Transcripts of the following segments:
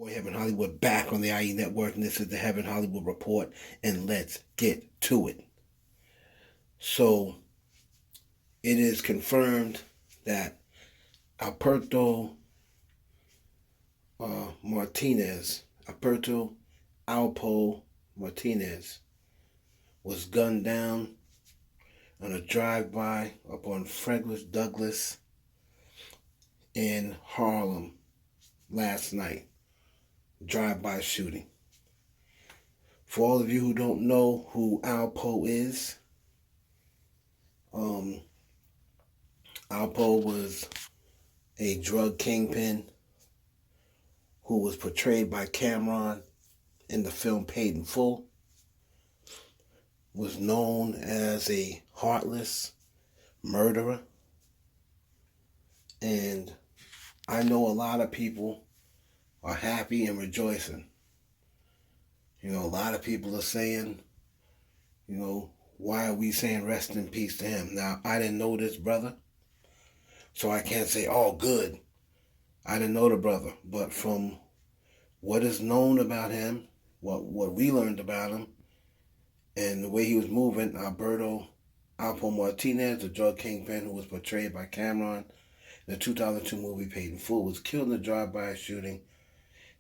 Boy, Heaven Hollywood back on the IE Network, and this is the Heaven Hollywood Report, and let's get to it. So, it is confirmed that Alberto Alpo Martinez, was gunned down on a drive-by up on Frederick Douglass in Harlem last night. Drive-by shooting. For all of you who don't know who Alpo is, Alpo was a drug kingpin who was portrayed by Cameron in the film Paid in Full, was known as a heartless murderer, and I know a lot of people are happy and rejoicing. A lot of people are saying, why are we saying rest in peace to him? Now, I didn't know this brother, so I can't say, oh, good. I didn't know the brother, but from what is known about him, what we learned about him, and the way he was moving, Alberto Alpo Martinez, the drug kingpin who was portrayed by Cameron in the 2002 movie Paid in Full, was killed in a drive-by shooting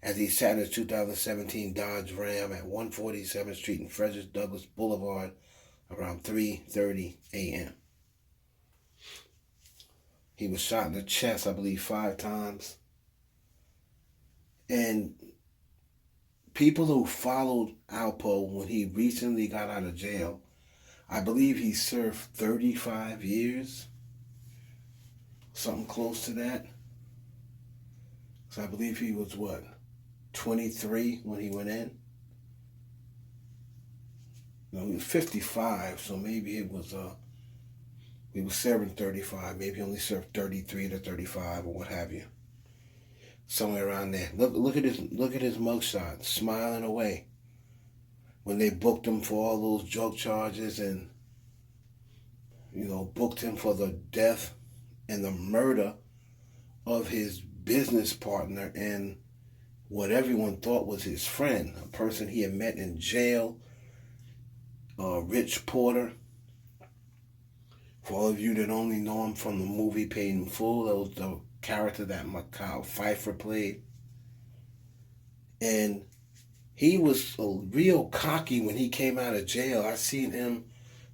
as he sat in his 2017 Dodge Ram at 147th Street and Frederick Douglass Boulevard around 3:30 a.m. He was shot in the chest, I believe, 5 times. And people who followed Alpo when he recently got out of jail, I believe he served 35 years, something close to that. So I believe he was, 23 when he went in? No, he was 55, so maybe it was, he was serving 35. Maybe he only served 33 to 35 or what have you. Somewhere around there. Look at his mugshot, smiling away. When they booked him for all those drug charges and, booked him for the death and the murder of his business partner and what everyone thought was his friend, a person he had met in jail, Rich Porter. For all of you that only know him from the movie Paid in Full, that was the character that Mikhail Pfeiffer played. And he was real cocky when he came out of jail. I seen him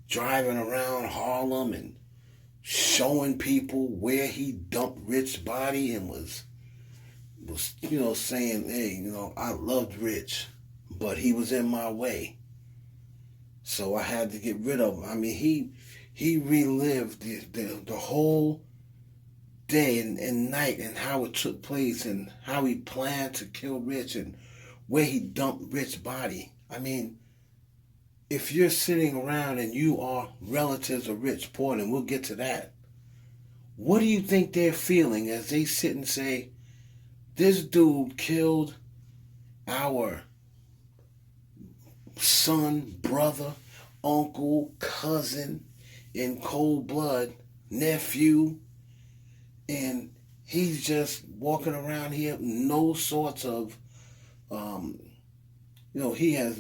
driving around Harlem and showing people where he dumped Rich's body and was saying, hey, I loved Rich, but he was in my way. So I had to get rid of him. I mean, he relived the whole day and night and how it took place and how he planned to kill Rich and where he dumped Rich's body. I mean, if you're sitting around and you are relatives of Rich Porter, and we'll get to that, what do you think they're feeling as they sit and say, this dude killed our son, brother, uncle, cousin, in cold blood, nephew, and he's just walking around here, no sorts of, he has,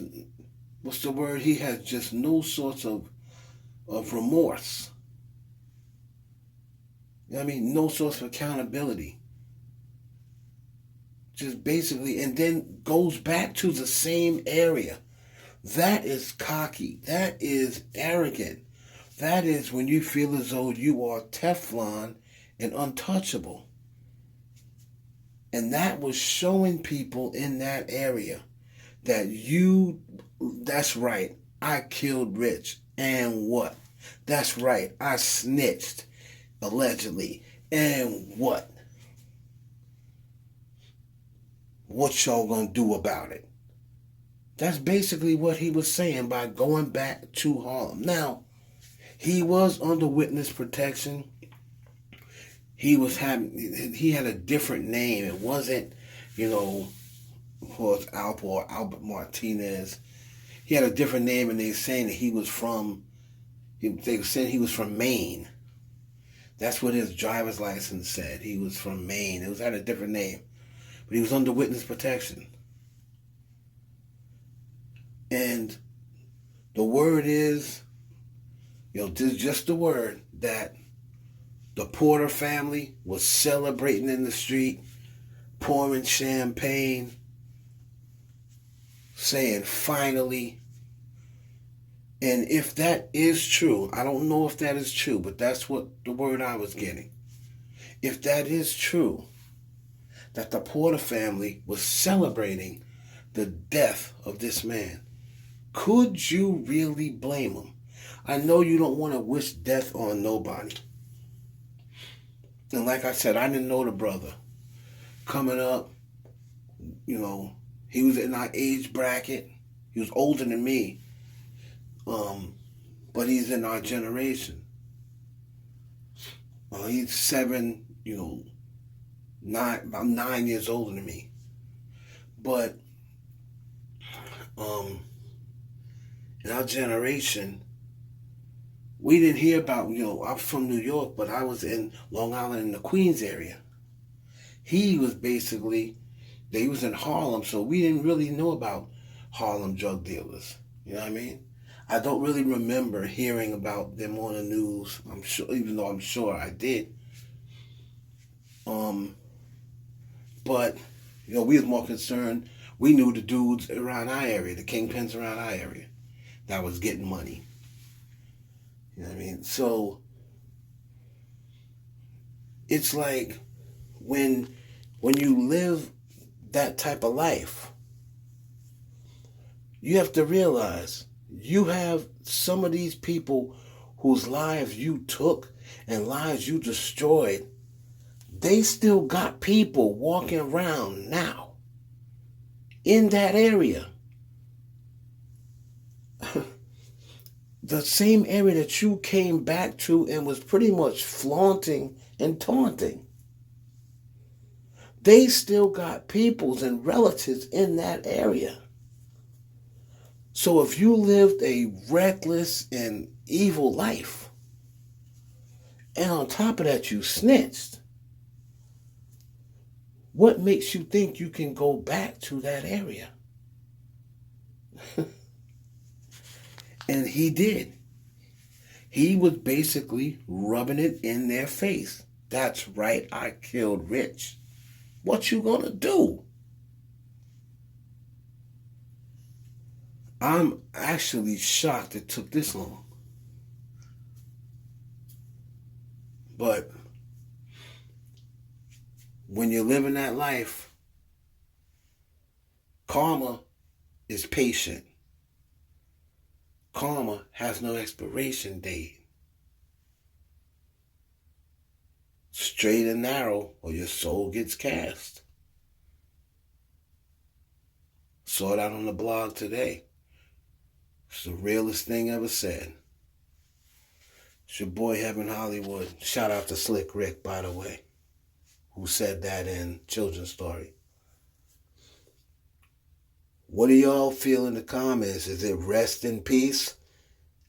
he has just no sorts of remorse. No sorts of accountability. Just basically, and then goes back to the same area. That is cocky. That is arrogant. That is when you feel as though you are Teflon and untouchable. And that was showing people in that area that that's right, I killed Rich. And what? That's right, I snitched, allegedly. And what? What y'all gonna do about it? That's basically what he was saying by going back to Harlem. Now, he was under witness protection. He had a different name. It wasn't, was Alpo or Albert Martinez. He had a different name, and they were saying that he was from Maine. That's what his driver's license said. He was from Maine. It was had a different name. but he was under witness protection. And the word is, this is just the word, that the Porter family was celebrating in the street, pouring champagne, saying, finally. And if that is true, I don't know if that is true, but that's what the word I was getting. If that is true, that the Porter family was celebrating the death of this man, could you really blame them? I know you don't want to wish death on nobody. And like I said, I didn't know the brother. Coming up, he was in our age bracket. He was older than me. But he's in our generation. He's about 9 years older than me. But in our generation, we didn't hear about, I'm from New York, but I was in Long Island in the Queens area. He was he was in Harlem, so we didn't really know about Harlem drug dealers. You know what I mean? I don't really remember hearing about them on the news. I'm sure, even though I'm sure I did. But we was more concerned. We knew the dudes around our area, the kingpins around our area, that was getting money. You know what I mean? So it's like when you live that type of life, you have to realize you have some of these people whose lives you took and lives you destroyed. They still got people walking around now in that area. The same area that you came back to and was pretty much flaunting and taunting. They still got peoples and relatives in that area. So if you lived a reckless and evil life, and on top of that you snitched, what makes you think you can go back to that area? And he did. He was basically rubbing it in their face. That's right, I killed Rich. What you gonna do? I'm actually shocked it took this long. But when you're living that life, karma is patient. Karma has no expiration date. Straight and narrow, or your soul gets cast. Saw it out on the blog today. It's the realest thing ever said. It's your boy Heaven Hollywood. Shout out to Slick Rick, by the way, who said that in Children's Story. What do y'all feel in the comments? Is it rest in peace,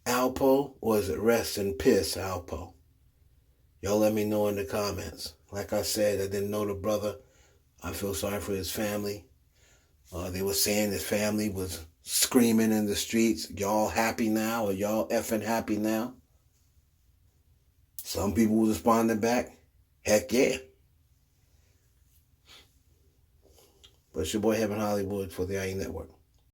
Alpo, or is it rest in piss, Alpo? Y'all let me know in the comments. Like I said, I didn't know the brother. I feel sorry for his family. They were saying his family was screaming in the streets. Y'all happy now? Or y'all effing happy now? Some people were responding back. Heck yeah. But it's your boy Heaven Hollywood for the IE Network.